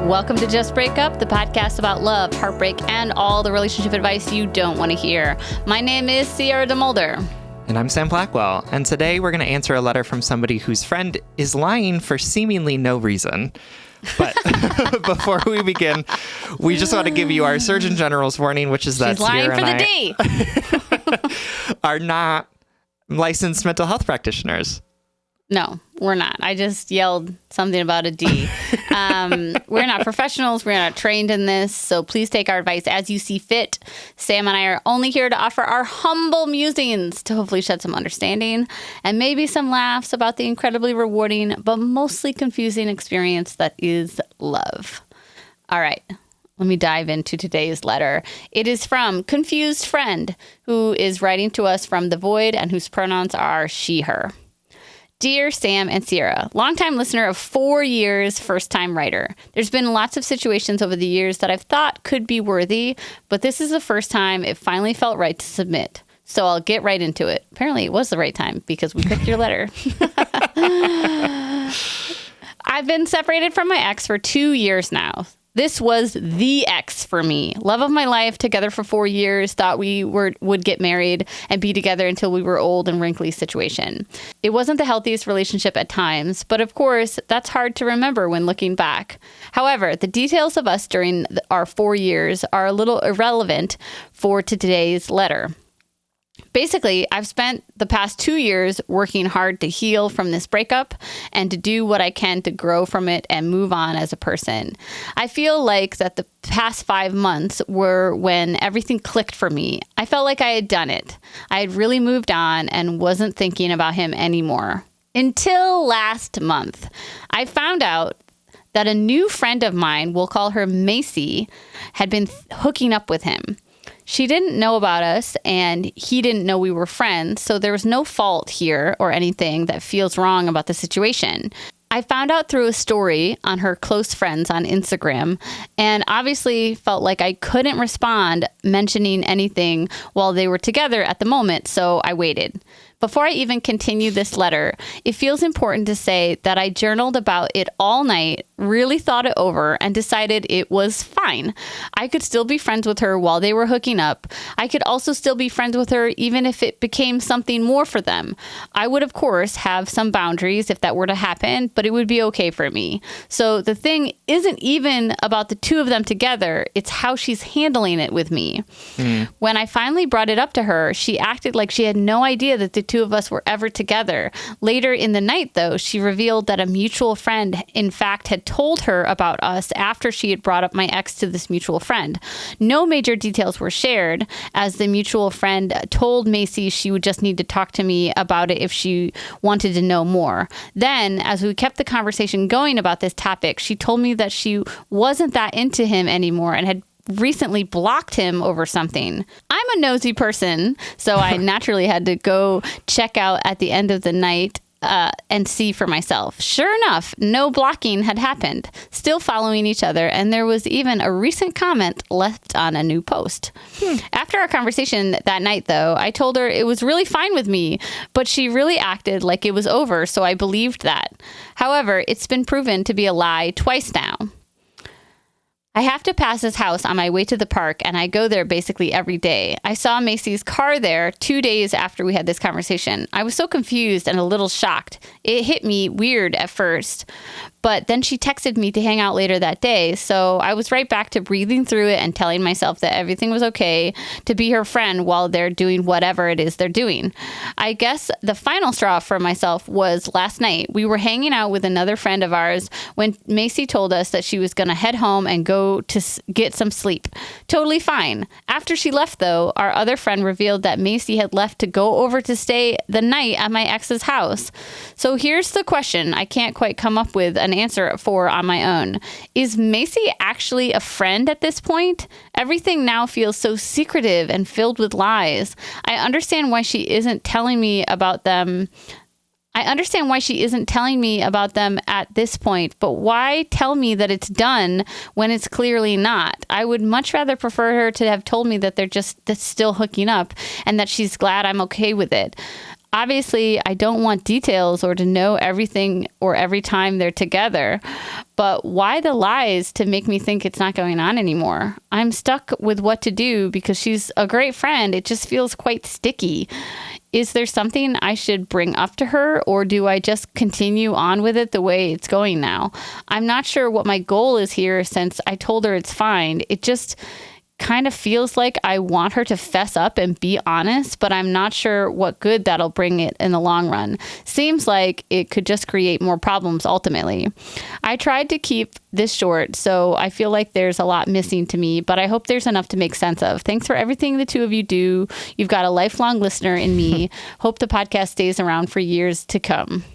Welcome to Just Break Up, the podcast about love, heartbreak, and all the relationship advice you don't want to hear. My name is Sierra DeMulder. And I'm Sam Blackwell. And today we're going to answer a letter from somebody whose friend is lying for seemingly no reason. But before we begin, we just want to give you our Surgeon General's warning, which is that Sierra and D. are not licensed mental health practitioners. No, we're not. I just yelled something about a D. We're not professionals. We're not trained in this. So please take our advice as you see fit. Sam and I are only here to offer our humble musings to hopefully shed some understanding and maybe some laughs about the incredibly rewarding but mostly confusing experience that is love. All right. Let me dive into today's letter. It is from Confused Friend, who is writing to us from the void and whose pronouns are she, her. Dear Sam and Sierra, longtime listener of 4 years, first-time writer. There's been lots of situations over the years that I've thought could be worthy, but this is the first time it finally felt right to submit. So I'll get right into it. Apparently it was the right time because we picked your letter. I've been separated from my ex for 2 years now. This was the ex for me. Love of my life, together for 4 years, thought we would get married and be together until we were old and wrinkly situation. It wasn't the healthiest relationship at times, but of course, that's hard to remember when looking back. However, the details of us during our 4 years are a little irrelevant for today's letter. Basically, I've spent the past 2 years working hard to heal from this breakup and to do what I can to grow from it and move on as a person. I feel like that the past 5 months were when everything clicked for me. I felt like I had done it. I had really moved on and wasn't thinking about him anymore. Until last month, I found out that a new friend of mine, we'll call her Macy, had been hooking up with him. She didn't know about us, and he didn't know we were friends, so there was no fault here or anything that feels wrong about the situation. I found out through a story on her close friends on Instagram, and obviously felt like I couldn't respond mentioning anything while they were together at the moment, so I waited. Before I even continue this letter, it feels important to say that I journaled about it all night, really thought it over, and decided it was fine. I could still be friends with her while they were hooking up. I could also still be friends with her even if it became something more for them. I would, of course, have some boundaries if that were to happen, but it would be okay for me. So the thing isn't even about the two of them together, it's how she's handling it with me. When I finally brought it up to her, she acted like she had no idea that the two of us were ever together. Later in the night, though, she revealed that a mutual friend, in fact, had told her about us after she had brought up my ex to this mutual friend. No major details were shared, as the mutual friend told Macy she would just need to talk to me about it if she wanted to know more. Then, as we kept the conversation going about this topic, she told me that she wasn't that into him anymore and had recently blocked him over something. I'm a nosy person, so I naturally had to go check out at the end of the night and see for myself. Sure enough, no blocking had happened, still following each other, and there was even a recent comment left on a new post. After our conversation that night, though, I told her it was really fine with me, but she really acted like it was over, so I believed that. However, it's been proven to be a lie twice now. I have to pass his house on my way to the park, and I go there basically every day. I saw Macy's car there 2 days after we had this conversation. I was so confused and a little shocked. It hit me weird at first, but then she texted me to hang out later that day, so I was right back to breathing through it and telling myself that everything was okay, to be her friend while they're doing whatever it is they're doing. I guess the final straw for myself was last night. We were hanging out with another friend of ours when Macy told us that she was going to head home and go to get some sleep. Totally fine. After she left, though, our other friend revealed that Macy had left to go over to stay the night at my ex's house. So here's the question I can't quite come up with an answer for on my own. Is Macy actually a friend at this point? Everything now feels so secretive and filled with lies. I understand why she isn't telling me about them at this point, but why tell me that it's done when it's clearly not? I would much rather prefer her to have told me that they're still hooking up and that she's glad I'm okay with it. Obviously, I don't want details or to know everything or every time they're together. But why the lies to make me think it's not going on anymore? I'm stuck with what to do because she's a great friend. It just feels quite sticky. Is there something I should bring up to her, or do I just continue on with it the way it's going now? I'm not sure what my goal is here since I told her it's fine. It just kind of feels like I want her to fess up and be honest, but I'm not sure what good that'll bring it in the long run. Seems like it could just create more problems ultimately. I tried to keep this short, so I feel like there's a lot missing to me, but I hope there's enough to make sense of. Thanks for everything the two of you do. You've got a lifelong listener in me. Hope the podcast stays around for years to come.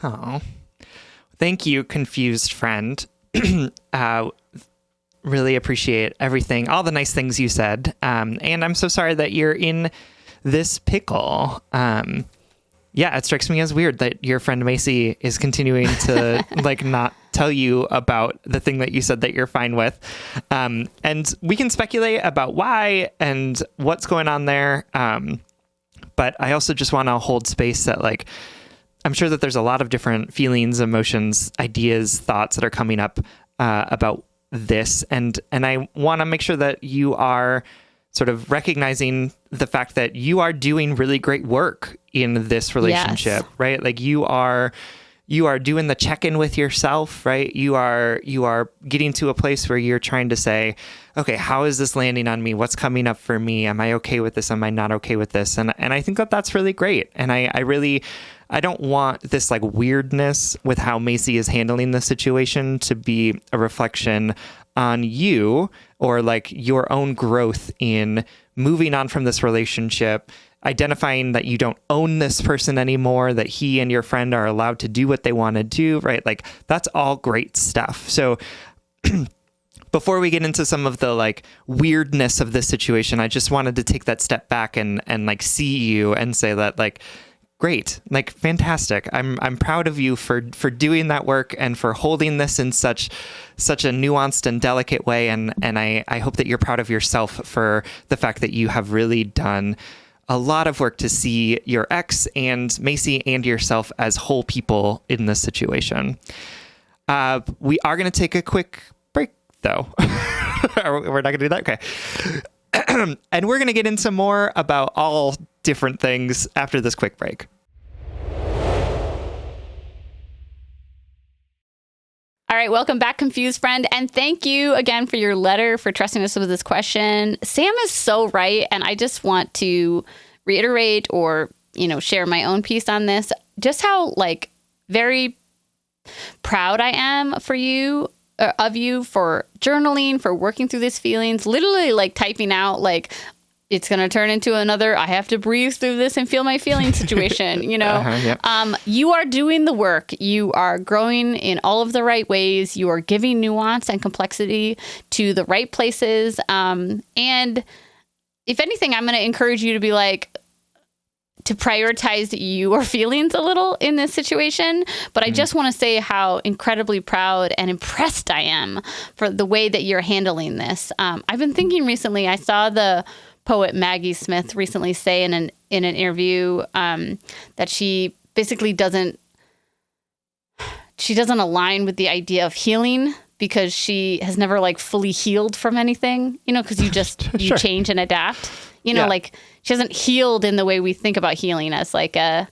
Oh, thank you, confused friend. Really appreciate everything, all the nice things you said. And I'm so sorry that you're in this pickle. Yeah, it strikes me as weird that your friend Macy is continuing to like not tell you about the thing that you said that you're fine with. And we can speculate about why and what's going on there. But I also just want to hold space that like, I'm sure that there's a lot of different feelings, emotions, ideas, thoughts that are coming up about this. And I want to make sure that you are sort of recognizing the fact that you are doing really great work in this relationship, yes. Right? Like you are doing the check-in with yourself, right? You are getting to a place where you're trying to say, okay, how is this landing on me? What's coming up for me? Am I okay with this? Am I not okay with this? And I think that that's really great. And I don't want this like weirdness with how Macy is handling the situation to be a reflection on you or like your own growth in moving on from this relationship, identifying that you don't own this person anymore, that he and your friend are allowed to do what they want to do, right? Like that's all great stuff. So before we get into some of the like weirdness of this situation, I just wanted to take that step back and like see you and say that like, great, like fantastic. I'm proud of you for doing that work and for holding this in such a nuanced and delicate way. And I hope that you're proud of yourself for the fact that you have really done a lot of work to see your ex and Macy and yourself as whole people in this situation. We are going to take a quick break though. We're not going to do that. Okay. And we're going to get into more about all different things after this quick break. All right, welcome back, confused friend. And thank you again for your letter, for trusting us with this question. Sam is so right. And I just want to reiterate or, share my own piece on this, just how like very proud I am of you for journaling, for working through these feelings, literally like typing out like, it's going to turn into another, I have to breathe through this and feel my feelings situation, Yep. You are doing the work. You are growing in all of the right ways. You are giving nuance and complexity to the right places. And if anything, I'm going to encourage you to be like, to prioritize your feelings a little in this situation. But I just want to say how incredibly proud and impressed I am for the way that you're handling this. I've been thinking recently, I saw the poet Maggie Smith recently say in an interview that she basically doesn't align with the idea of healing because she has never like fully healed from anything, because you just you change and adapt, like she hasn't healed in the way we think about healing as like a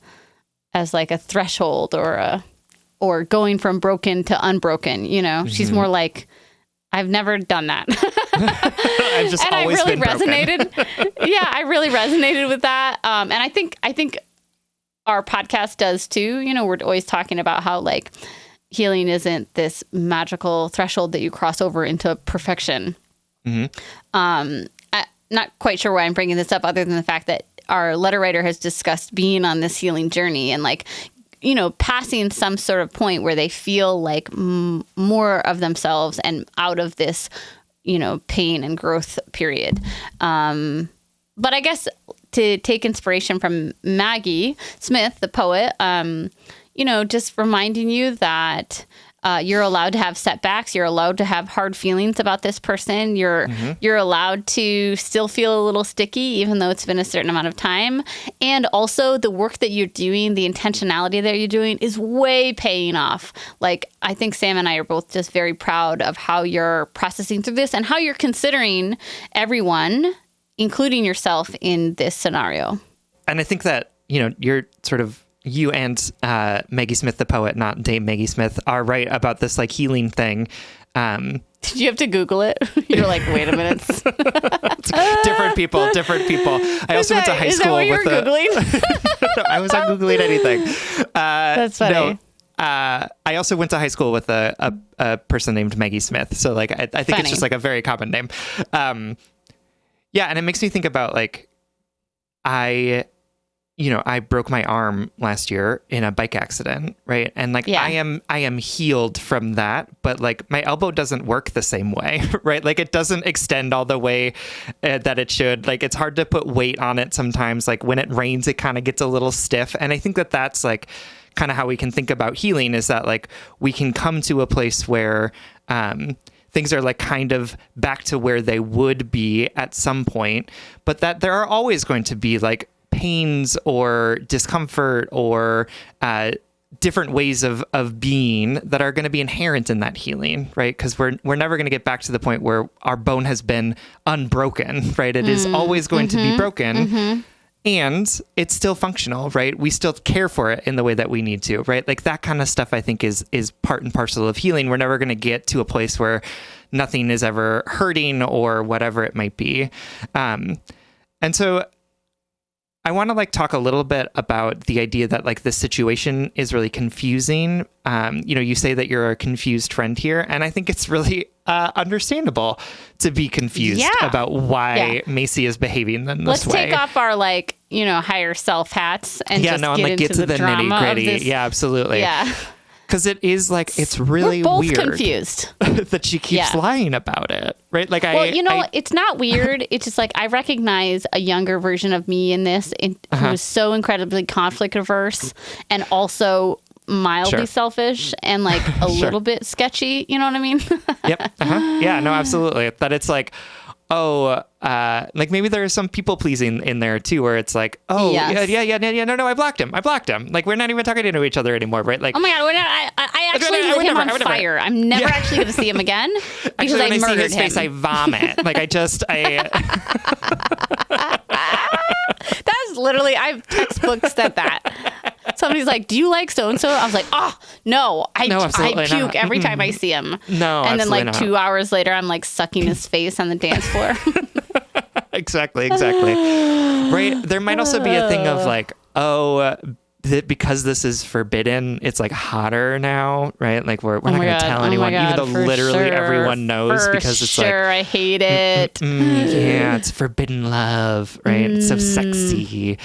threshold or going from broken to unbroken, She's more like, I've never done that. I've just always been resonated. Yeah, I really resonated with that. And I think our podcast does too. We're always talking about how like healing isn't this magical threshold that you cross over into perfection. Mm-hmm. I'm not quite sure why I'm bringing this up other than the fact that our letter writer has discussed being on this healing journey and like, passing some sort of point where they feel like more of themselves and out of this, pain and growth period. But I guess to take inspiration from Maggie Smith, the poet, just reminding you that You're allowed to have setbacks. You're allowed to have hard feelings about this person. You're allowed to still feel a little sticky, even though it's been a certain amount of time. And also, the work that you're doing, the intentionality that you're doing, is way paying off. Like, I think Sam and I are both just very proud of how you're processing through this and how you're considering everyone, including yourself, in this scenario. And I think that, you're sort of, you and Maggie Smith, the poet, not Dame Maggie Smith, are right about this like healing thing. Did you have to Google it? You're like, wait a minute. different people. I also went to high school. Is that what you were Googling? I was not Googling anything. That's funny. No, I also went to high school with a person named Maggie Smith. So like, I think Funny. it's just like a very common name. Yeah. And it makes me think about like, I broke my arm last year in a bike accident, right? And like, Yeah. I am healed from that, but like my elbow doesn't work the same way, right? Like it doesn't extend all the way that it should. Like it's hard to put weight on it sometimes. Like when it rains, it kind of gets a little stiff. And I think that that's like kind of how we can think about healing, is that like we can come to a place where, things are like kind of back to where they would be at some point, but that there are always going to be like pains or discomfort or different ways of being that are going to be inherent in that healing, right? Because we're never going to get back to the point where our bone has been unbroken, right? It is always going to be broken. And it's still functional, right? We still care for it in the way that we need to, right? Like that kind of stuff, I think, is part and parcel of healing. We're never going to get to a place where nothing is ever hurting or whatever it might be. And so I want to like talk a little bit about the idea that like this situation is really confusing. You say that you're a confused friend here, and I think it's really understandable to be confused about why Macy is behaving in this way. Let's take off our higher self hats and get into the nitty gritty. This. Yeah, absolutely. Yeah. Because it is like, it's really We're both weird confused that she keeps lying about it, right? Like it's not weird. It's just like I recognize a younger version of me in this, who is so incredibly conflict averse and also mildly selfish and like a little bit sketchy. You know what I mean? Yep. Yeah, no, absolutely. That it's like, like maybe there is some people pleasing in there too, where it's like, no, I blocked him. Like we're not even talking to each other anymore, right? Like, oh my god, I actually lit him on fire. I'm never actually going to see him again because I murdered him. When I see his face, I vomit. Like That's literally, I've textbook said that. Somebody's like, do you like so-and-so? I was like, no, I puke every time I see him. No, and then like not. 2 hours later, I'm like sucking his face on the dance floor. Exactly. Right. There might also be a thing of like, because this is forbidden, it's like hotter now, right? Like we're not going to tell anyone, even though literally everyone knows, because it's like, I hate it. It's forbidden love, right? It's so sexy.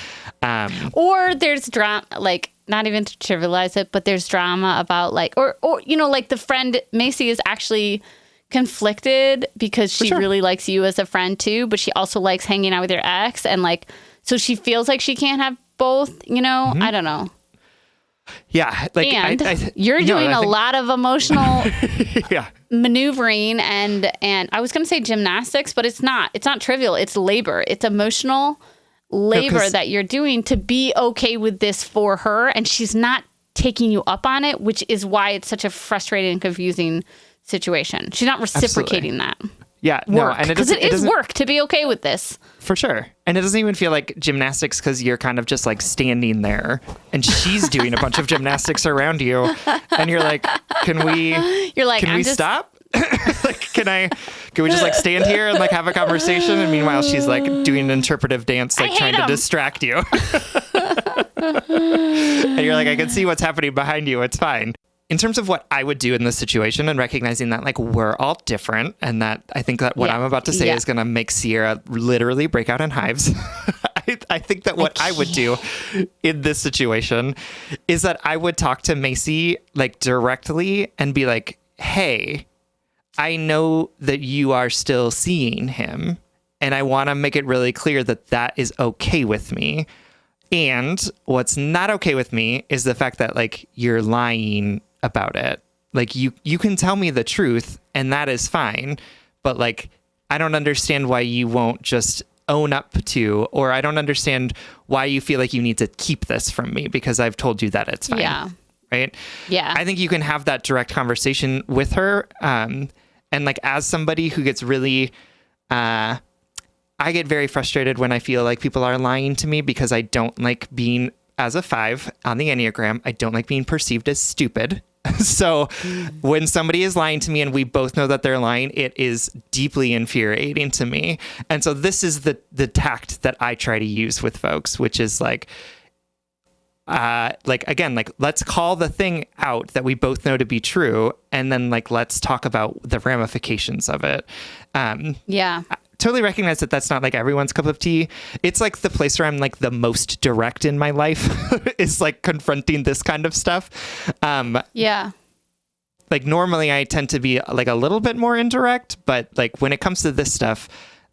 Or there's drama, like not even to trivialize it, but there's drama about like, or like the friend Macy is actually conflicted because she really likes you as a friend too, but she also likes hanging out with your ex, and like, so she feels like she can't have both, I don't know. Yeah. Like, and you're doing a lot of emotional maneuvering and I was going to say gymnastics, but it's not trivial. It's labor. It's emotional labor that you're doing to be okay with this for her. And she's not taking you up on it, which is why it's such a frustrating and confusing situation. She's not reciprocating that. Yeah, work, and because it is work to be okay with this. For sure. And it doesn't even feel like gymnastics because you're kind of just like standing there and she's doing a bunch of gymnastics around you. And you're like, can we stop? Like, can we just like stand here and like have a conversation? And meanwhile, she's like doing an interpretive dance, like trying to distract you. And you're like, I can see what's happening behind you. It's fine. In terms of what I would do in this situation and recognizing that like we're all different, and that I think that what I'm about to say is going to make Sierra literally break out in hives. I think that what I would do in this situation is that I would talk to Macy like directly and be like, hey, I know that you are still seeing him, and I want to make it really clear that that is okay with me. And what's not okay with me is the fact that like you're lying about it. Like you can tell me the truth and that is fine, but like I don't understand why you won't just own up to, or I don't understand why you feel like you need to keep this from me because I've told you that it's fine. Yeah. Right? Yeah. I think you can have that direct conversation with her. And like as somebody who gets really I get very frustrated when I feel like people are lying to me because I don't like being, as a 5 on the Enneagram, I don't like being perceived as stupid. So when somebody is lying to me and we both know that they're lying, it is deeply infuriating to me. And so this is the tact that I try to use with folks, which is like again, like let's call the thing out that we both know to be true. And then like, let's talk about the ramifications of it. Yeah. Totally recognize that that's not like everyone's cup of tea. It's like the place where I'm like the most direct in my life is like confronting this kind of stuff. Yeah. Like normally I tend to be like a little bit more indirect, but like when it comes to this stuff,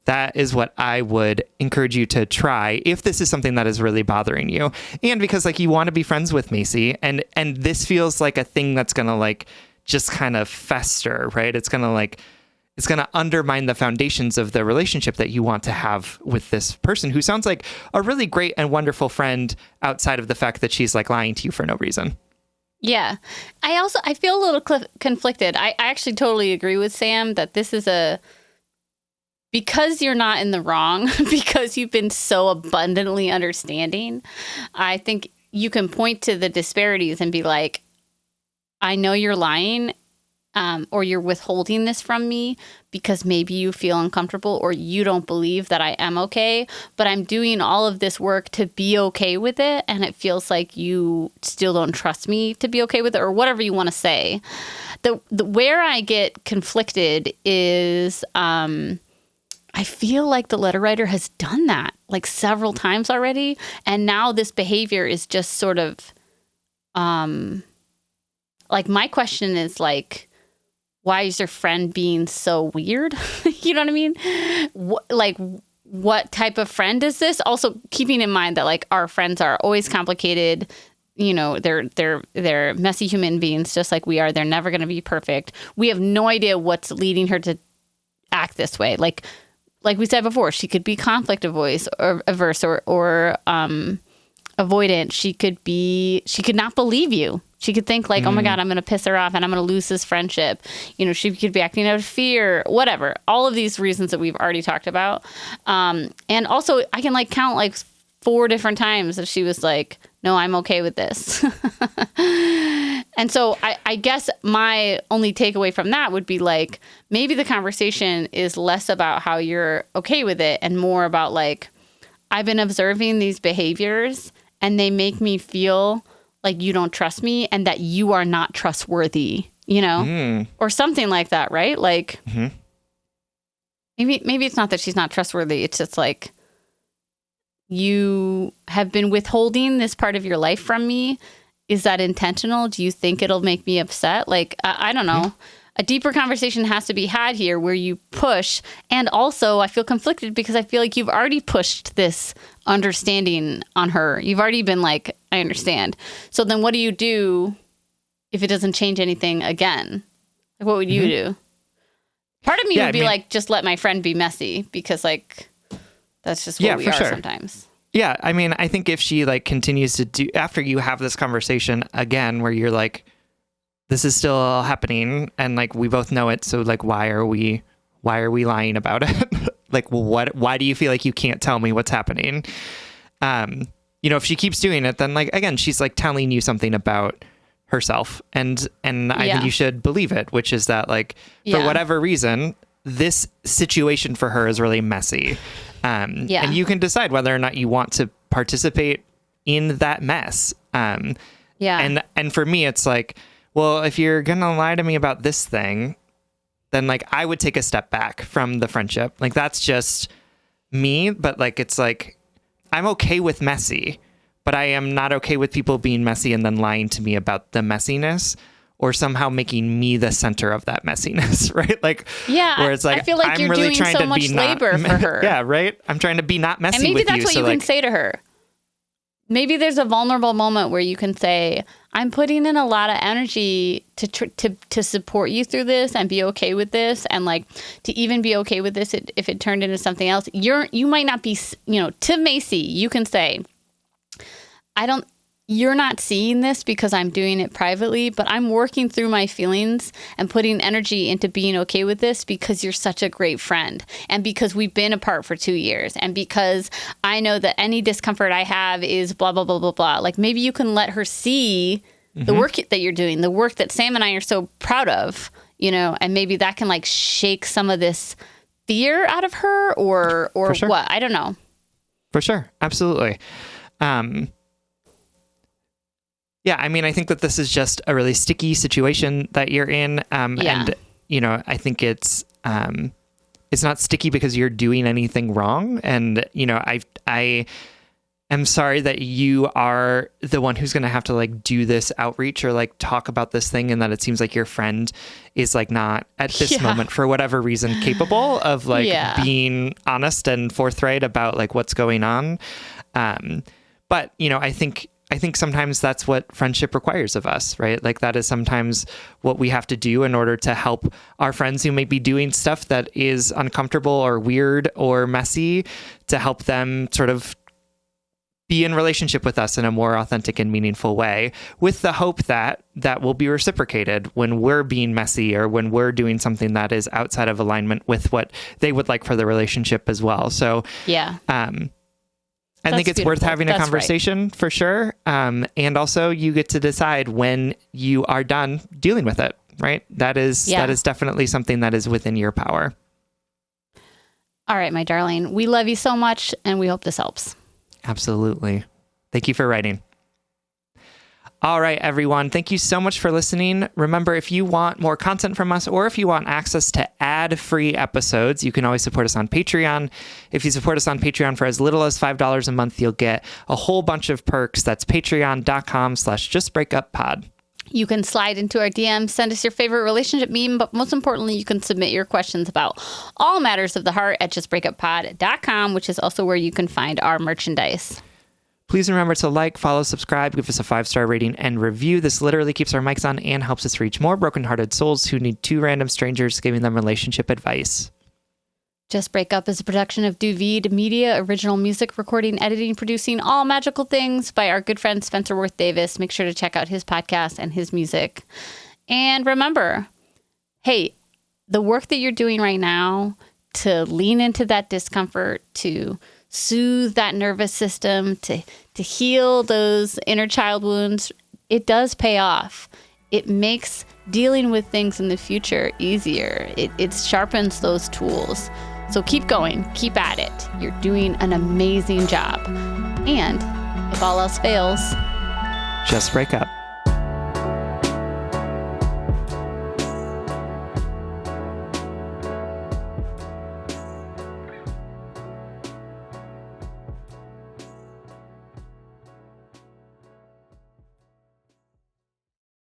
that is what I would encourage you to try if this is something that is really bothering you. And because like you want to be friends with Macy and this feels like a thing that's going to like just kind of fester, right? It's going to undermine the foundations of the relationship that you want to have with this person who sounds like a really great and wonderful friend outside of the fact that she's like lying to you for no reason. Yeah. I feel a little conflicted. I actually totally agree with Sam that this is because you're not in the wrong, because you've been so abundantly understanding, I think you can point to the disparities and be like, I know you're lying. Or you're withholding this from me because maybe you feel uncomfortable or you don't believe that I am okay, but I'm doing all of this work to be okay with it. And it feels like you still don't trust me to be okay with it or whatever you want to say. The where I get conflicted is I feel like the letter writer has done that like several times already. And now this behavior is just sort of like my question is like, why is your friend being so weird? You know what I mean? What type of friend is this? Also keeping in mind that like our friends are always complicated. You know, they're messy human beings just like we are. They're never going to be perfect. We have no idea what's leading her to act this way. Like we said before, she could be conflict averse or avoidant. She could not believe you. She could think like, oh my God, I'm going to piss her off and I'm going to lose this friendship. You know, she could be acting out of fear, whatever. All of these reasons that we've already talked about. And also I can like count like 4 different times that she was like, no, I'm okay with this. And so I guess my only takeaway from that would be like, maybe the conversation is less about how you're okay with it and more about like, I've been observing these behaviors and they make me feel like you don't trust me and that you are not trustworthy, you know, or something like that, right? Like maybe it's not that she's not trustworthy. It's just like you have been withholding this part of your life from me. Is that intentional? Do you think it'll make me upset? Like, I don't know. A deeper conversation has to be had here where you push. And also I feel conflicted because I feel like you've already pushed this understanding on her. You've already been like, I understand. So then what do you do if it doesn't change anything again? Like, what would you do? Part of me would be like, just let my friend be messy because like, that's just what we are sometimes. Yeah. I mean, I think if she like continues to do, after you have this conversation again, where you're like, this is still happening and like we both know it, so like why are we lying about it? Like why do you feel like you can't tell me what's happening? You know, if she keeps doing it, then like again she's like telling you something about herself and I think you should believe it, which is that like for whatever reason this situation for her is really messy. And you can decide whether or not you want to participate in that mess. And for me it's like, well, if you're going to lie to me about this thing, then like I would take a step back from the friendship. Like that's just me, but like it's like I'm okay with messy, but I am not okay with people being messy and then lying to me about the messiness or somehow making me the center of that messiness, right? Like where it's like I feel like I'm you're really doing trying so to much be labor for her. Yeah, right? I'm trying to be not messy and maybe with that's you. what So you like, can say to her. maybe there's a vulnerable moment where you can say, I'm putting in a lot of energy to support you through this and be okay with this. And like, to even be okay with this, if it turned into something else, you might not be, to Macy, you can say, you're not seeing this because I'm doing it privately, but I'm working through my feelings and putting energy into being okay with this because you're such a great friend and because we've been apart for 2 years and because I know that any discomfort I have is blah, blah, blah, blah, blah. Like maybe you can let her see the work that you're doing, the work that Sam and I are so proud of, and maybe that can like shake some of this fear out of her or sure. What? I don't know. For sure. Absolutely. Yeah, I mean, I think that this is just a really sticky situation that you're in. And, I think it's not sticky because you're doing anything wrong. And, I am sorry that you are the one who's going to have to like do this outreach or like talk about this thing. And that it seems like your friend is like not at this moment for whatever reason capable of like being honest and forthright about like what's going on. But, I think sometimes that's what friendship requires of us, right? Like that is sometimes what we have to do in order to help our friends who may be doing stuff that is uncomfortable or weird or messy, to help them sort of be in relationship with us in a more authentic and meaningful way, with the hope that that will be reciprocated when we're being messy or when we're doing something that is outside of alignment with what they would like for the relationship as well. So, I think it's worth having a conversation for sure. And also you get to decide when you are done dealing with it, right? That is definitely something that is within your power. All right, my darling, we love you so much and we hope this helps. Absolutely. Thank you for writing. All right, everyone. Thank you so much for listening. Remember, if you want more content from us or if you want access to ad-free episodes, you can always support us on Patreon. If you support us on Patreon for as little as $5 a month, you'll get a whole bunch of perks. That's patreon.com/justbreakuppod. You can slide into our DMs, send us your favorite relationship meme, but most importantly, you can submit your questions about all matters of the heart at justbreakuppod.com, which is also where you can find our merchandise. Please remember to like, follow, subscribe, give us a 5-star rating and review. This literally keeps our mics on and helps us reach more brokenhearted souls who need 2 random strangers giving them relationship advice. Just Break Up is a production of Duvid Media, original music, recording, editing, producing, all magical things by our good friend Spencer Worth Davis. Make sure to check out his podcast and his music. And remember, hey, the work that you're doing right now to lean into that discomfort, to soothe that nervous system, to heal those inner child wounds, it does pay off. It makes dealing with things in the future easier. It sharpens those tools. So keep going, keep at it. You're doing an amazing job. And if all else fails, just break up.